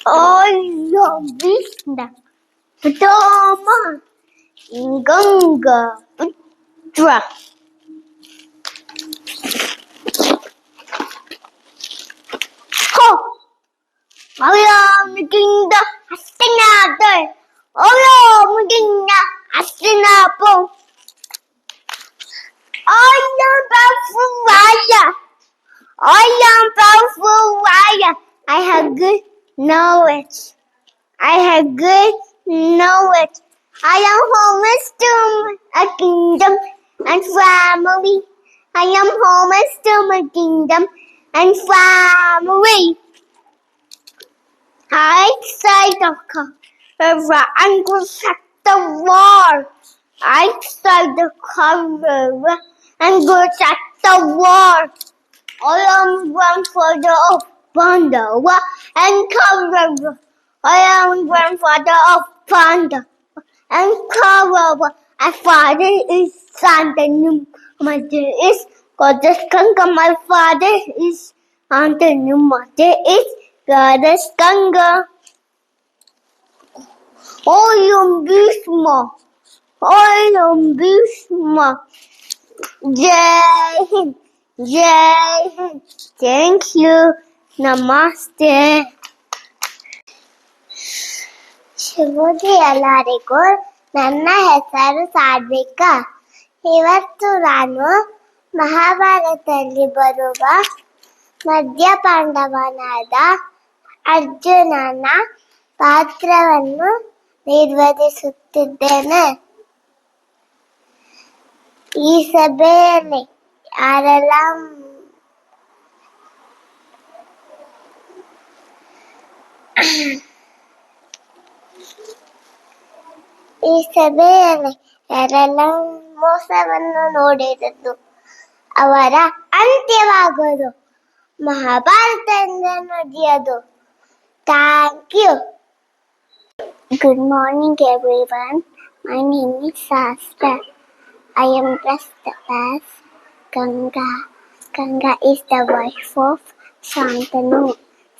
Ayam Vishnu Pratama Ganga Putra Ho Ayam Ginda Hastinather Ayam Ginda Hastinapur Ayam Bafuraya Ayam Bafuraya I have good knowledge. I have good knowledge. I am homeless to a kingdom and family. I am homeless to my kingdom and family. I say the cover and protect the war. I say the cover and protect the war. I am grandfather of Panda and cover. I am grandfather of Panda and cover. My father is Santanu. My mother is Goddess Ganga. My father is Santanu. Mother is Goddess Ganga. Ayam Bhishma. Ayam Bhishma. Jai Hind. Jai Hind. Thank you. Namaste. ಶುಭೋದಯ ಎಲ್ಲರಿಗೂ. ನನ್ನ ಹೆಸರು ಸಾಧ್ವಿಕ. ಇವತ್ತು ನಾನು ಮಹಾಭಾರತದಲ್ಲಿ ಬರುವ ಮಧ್ಯ ಪಾಂಡವನಾದ ಅರ್ಜುನನ ಪಾತ್ರವನ್ನು ನಿರ್ವಹಿಸುತ್ತಿದ್ದೇನೆ. ಈ ಸಭೆಯಲ್ಲಿ ಯಾರೆಲ್ಲ ಯಾರೆಲ್ಲ ಮೋಸವನ್ನು ನೋಡಿರದು ಅವರ ಅಂತ್ಯವಾಗೋದು. ಮಹಾಭಾರತದಿಂದ ನಡೆಯೋದು. Thank you. Good morning everyone. My name is Sastra. I am dressed as Ganga. Ganga is the wife of Shantanu.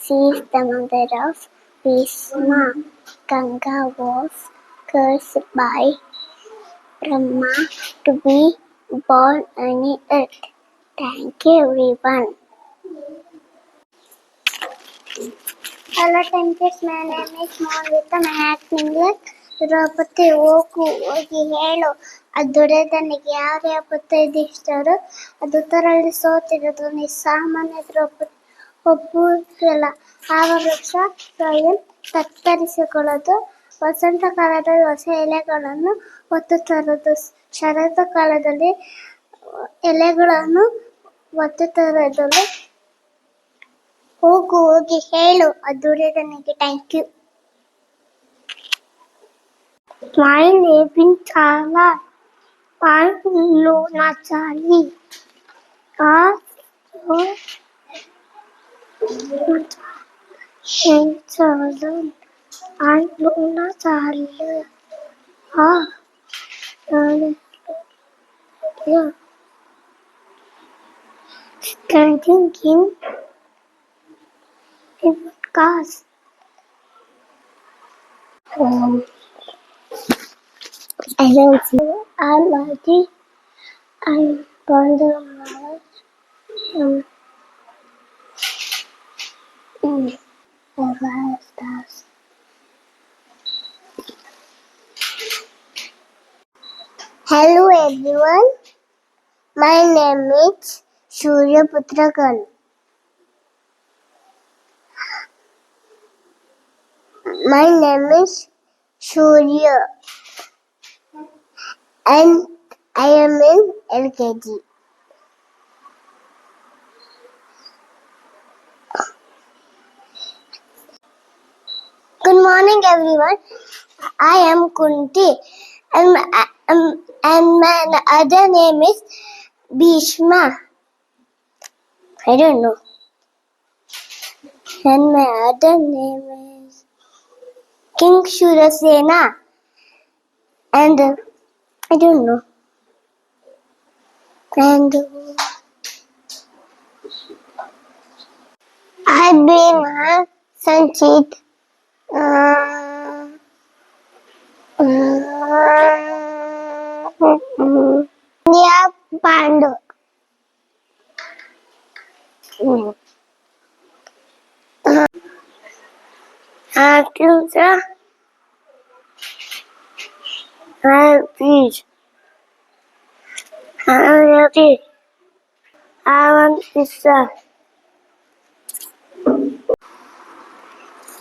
She is the mother of Bhishma. Ganga was cursed by Brahma to be born on the earth. Thank you everyone. Hello teachers, my name is Mohita. My acting like Draupadi. ಹೋಗಿ ಹೇಳು ಆ ದುರ್ಯೋಧನಿಗೆ ಯಾವ ಪುತ್ರ ಇದಿಷ್ಟರು ಅದು ತರಳಿ ಸೋತಿರೋದು ನಿಸ್ಸಾಮಾನ್ಯ ದ್ರೌಪದಿ ಒಬ್ಬಲ್ಲ. ಆವ ವೃಕ್ಷ ಸ್ವಯಂ ಕತ್ತರಿಸಿಕೊಳ್ಳೋದು. ವಸಂತ ಕಾಲದಲ್ಲಿ ಹೊಸ ಎಲೆಗಳನ್ನು ಒತ್ತು ತರೋದು. ಶರತ್ ಕಾಲದಲ್ಲಿ ಎಲೆಗಳನ್ನು ಒತ್ತು ತರೋದು. ಹೋಗಿ ಹೇಳು ಆ ದುರ್ಯೋಧನಿಗೆ. Thank you. My name is Chala. I'm Luna Chali. I'm Luna Chali. Standing in cars. I don't see Almighty. I'm Bonder Knowledge. Stars. Hello everyone. My name is Surya Putrakan. My name is Surya and I am in LKG. Good morning everyone. I am Kunti and my other name is Bhishma. I don't know. And my other name is King Shurasena. And I don't know. And I've been Sanchit. Yeah, Pandu. Tusa, Peach, Rabbit, Alan Pizza.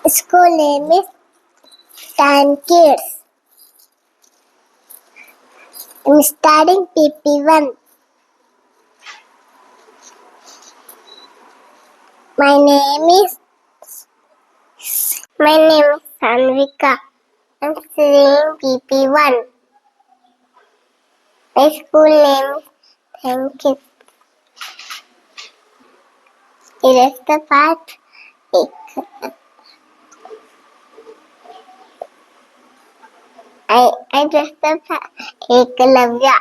School name is 10 Kids. I'm studying PP1. My name is Sanvika. I'm studying PP1. My school name is 10 Kids. It is the part. I just the Ekalavya.